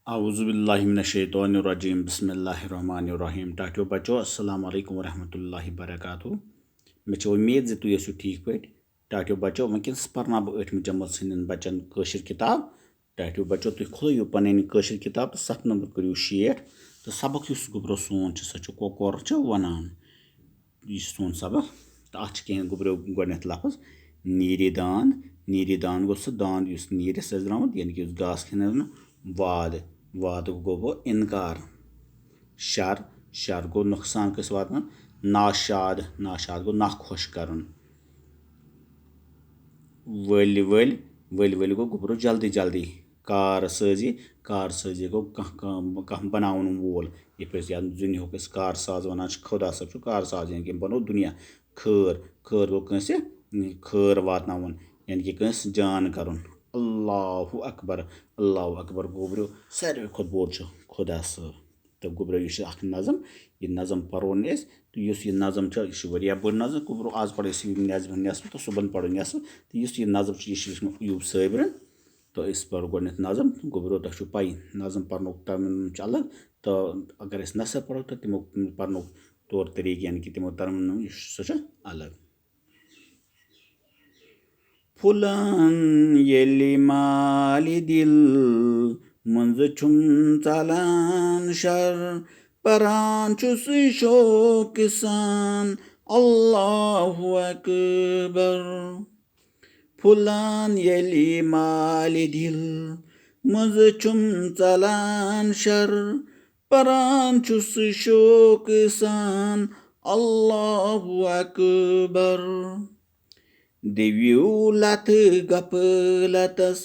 Auzubillahiminash-shaytanir-rajim. Bismillahir-rahmanir-rahim. Tatyo bacho, assalamu alaikum warahmatullahi wabarakatuh. Meh chhe umeed ze tu yesu theek pait. Tatyo bacho, वंकस पर्ना बह 8वीं जमात सन्दन बच्चन कशिर किताब. Tatyo bacho तुह खुलयु पननि कशिर किताब तो 7 number करियो 60 तो सबक युस गुब्रो सोन छ सच कोकोर छ वनान. यह सोन सबक तो अत कह गुब्रो गोडनेथ लफ्ज नीरी दान गो सह दान युस नीरिस द्रामुत यानी कि घास खन वाद वाद गो इनकार. शर गो नुकसान कस वातान. नाशाद गो नाखुश करन. वल गो गुब्रो जल्दी जल्दी. कारसाजी गो कह बनावन वोल. ये दुनिया कारसाज वनान खुदा सब कारसाज यानी कि बनो दुनिया. खैर गो कंस खैर वातनावन यानी कि कंस जान करन. अल्लाहु अकबर गुब्रो सारे खुद बोड़ खुदा सब. तो गुब्रो यह नज़म यह नज़म परोन तो यह नज़म यह बड़ नज़म गुब्रो आज पढ़ो नस्फ तो सुबह पढ़ो नस्फ तो यह नज़म यह यूब साबरन तो इस पढ़ो गोडनेथ नज़म गुब्रो तुह पाई नज़म पढ़नो टर्म अलग तो अगर नस्फ पढ़ो तो तमो पढ़नो तौर तरीक यानी कि तमो टर्म सह अलग. फुलन येली माली दिल मंज छुम चालान शर परान छुस शोक सान अल्लाहु अकबर. फुलान येली माली दिल मंज छुम चालान शर परान छुस शोक सान अल्लाहु अकबर. दिव्यू लथ गपलतस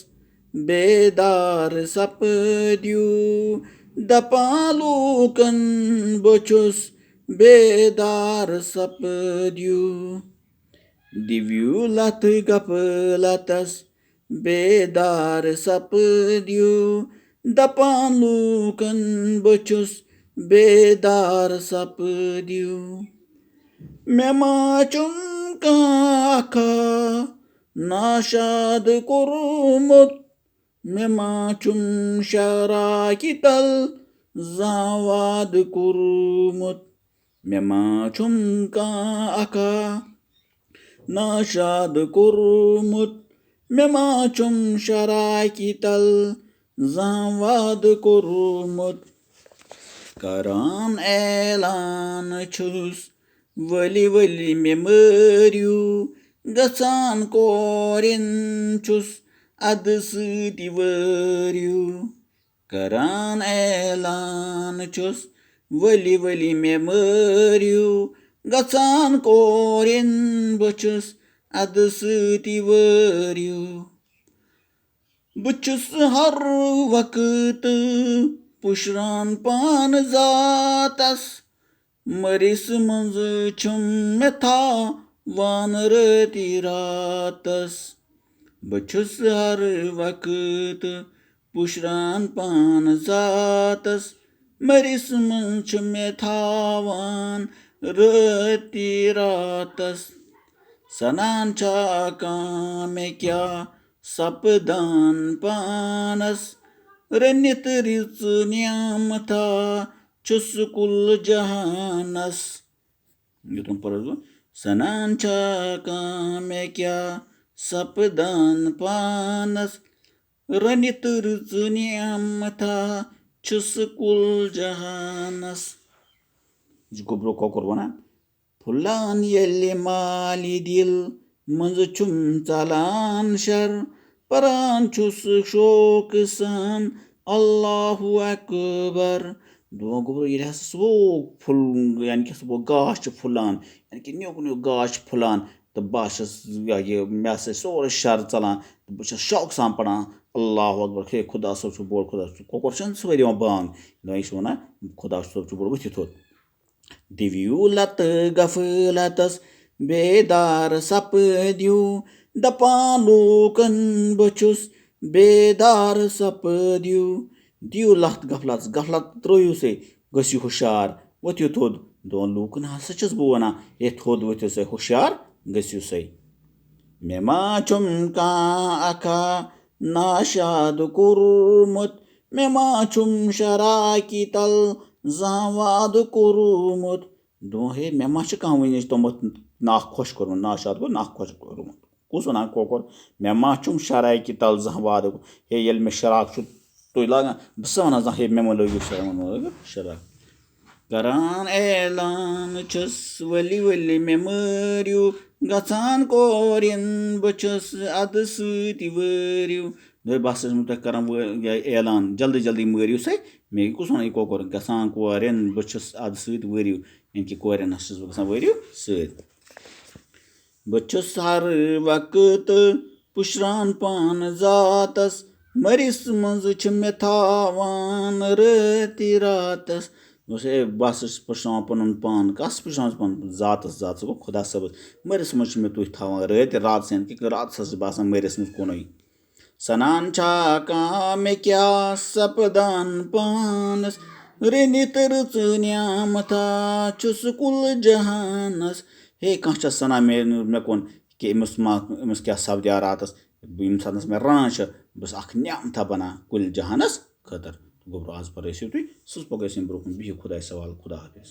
बेदार सपद्यू दपालूकन बचुस बेदार सपद्यू. दिव्यू लथ गपलतस बेदार सपद्यू दपालूकन बचुस बेदार सपद्यू. मे माचुम काखा नाशाद कोरमुत मे माचुम शराकी तल जावाद कोरमुत. मे माचुम काखा नाशाद कोरमुत मे माचुम शराकी तल जावाद कोरमुत. करान ऐलान छुस वली वली मे मरियू गसान कोरिन छुस अद सती वरियू. करान ऐलान छुस वली वली मे मरियू गसान कोरिन बचुस अद सती वरियू. बचुस हर वक्त पुशरान पान जातस मरिस मंज छुम मे थावान रति रातस. बचुस हर वक्त पुशरान पान जातस मरिस मंज छुम मे थावान रति रातस. सनान छा मे क्या सपदान पानस रनित रिच न्यामथा छुस कुल जहानस. सनान छा मे क्या सपदान पानस रनित रिच न्यामथा छुस कुल जहानस. गुब्रो कोकर वनान फुलान येली माली दिल मंज छुम चालान शर परान छुस शोक सान अल्लाहु अकबर. गुब्रो ये वो फुल यानी कि वो गाछ फुलान यानी कि न्यूक न्यूक गाछ फुलान तो बस मे सोरे शर चलान बस शौक सान पढ़ान अल्लाह अकबर हे खुदा सब बोड़ खुदा कोकर सवे दिवान बांग यह वनान खुदा सब बोड़ वथित थोत. दिव्यू लत गफलतस बेदार सपद्यू दपालूकन बचुस बेदार सपद्यू. दियो लत गफलत त्रो से गसी हुशार वथियो थोद दोन लूकन हसा छस बह वनान हे थोद वथियो से हुशार गसियो से. मे मा छुम का अखा नाशाद कोरमुत مےٚ ما چھُم شراکہِ تل زانٛہہ وعدٕ کوٚرمُت. دوٚپُن ہے مےٚ ما چھُ کانٛہہ وٕنِچ توٚمُت ناخ خۄش کوٚرمُت. ناشاد گوٚو ناخ خۄش کوٚرمُت. کُس وَنان کۄکُر مےٚ ما چھُم شراکہِ تل زانٛہہ وعدٕ. ہے ییٚلہِ مےٚ شراک چھُ تُہۍ لاگان بہٕ چھُسا وَنان زانٛہہ ہے مےٚ مہ لٲگِو شراک مےٚ مہ لٲگِو شراک. کران اعلان چھُس ؤلِو ؤلِو مےٚ مٲرِو گژھان کورٮ۪ن بہٕ چھُس اَدٕ سۭتۍ وٲرِو. بہٕ ہسا چھُس تۄہہِ کران اعلان جلدی جلدی مٲرِو سا مےٚ کُس وَنان یہِ کۄکُر گژھان کورٮ۪ن بہٕ چھُس اَدٕ سۭتۍ وٲرِو. یعنی کہِ کورٮ۪ن ہسا چھُس بہٕ گژھان وٲرِو سۭتۍ. بہٕ چھُس ہر وقتہٕ پُشران پانہٕ ذاتس مٔرِس منٛز چھِ مےٚ تھاوان رٲتہِ راتس. بہٕ ہسا چھُس پُشراوان پَنُن پان کَس پُشراوان پَنُن ذاتس ذاتس گوٚو خۄدا صٲبَس. مٔرِس منٛز چھِ مےٚ تُہۍ تھاوان رٲتہِ راتس یعنی کہِ راتس ہسا چھُس بہٕ آسان مٔرِس منٛز کُنُے. سَنان چھا کانٛہہ مےٚ کیٛاہ سَپدان پانَس رٔنِتھ رٕژٕ نعمتھا چھُس کُل جہانَس. ہے کانٛہہ چھا سَنان مےٚ کُن کہِ أمِس کیٛاہ سَپدیو راتَس ییٚمہِ ساتَس مےٚ رَنان چھِ بہٕ چھُس اَکھ نعمتھا بَنان کُلہِ جہانَس خٲطرٕ. گوٚبرو آز پَر ٲسِو تُہۍ سٕژ پوٚک ٲسِو برونٛہہ کُن بِہِو خۄدایَس حوالہٕ. خۄدا حافِظ.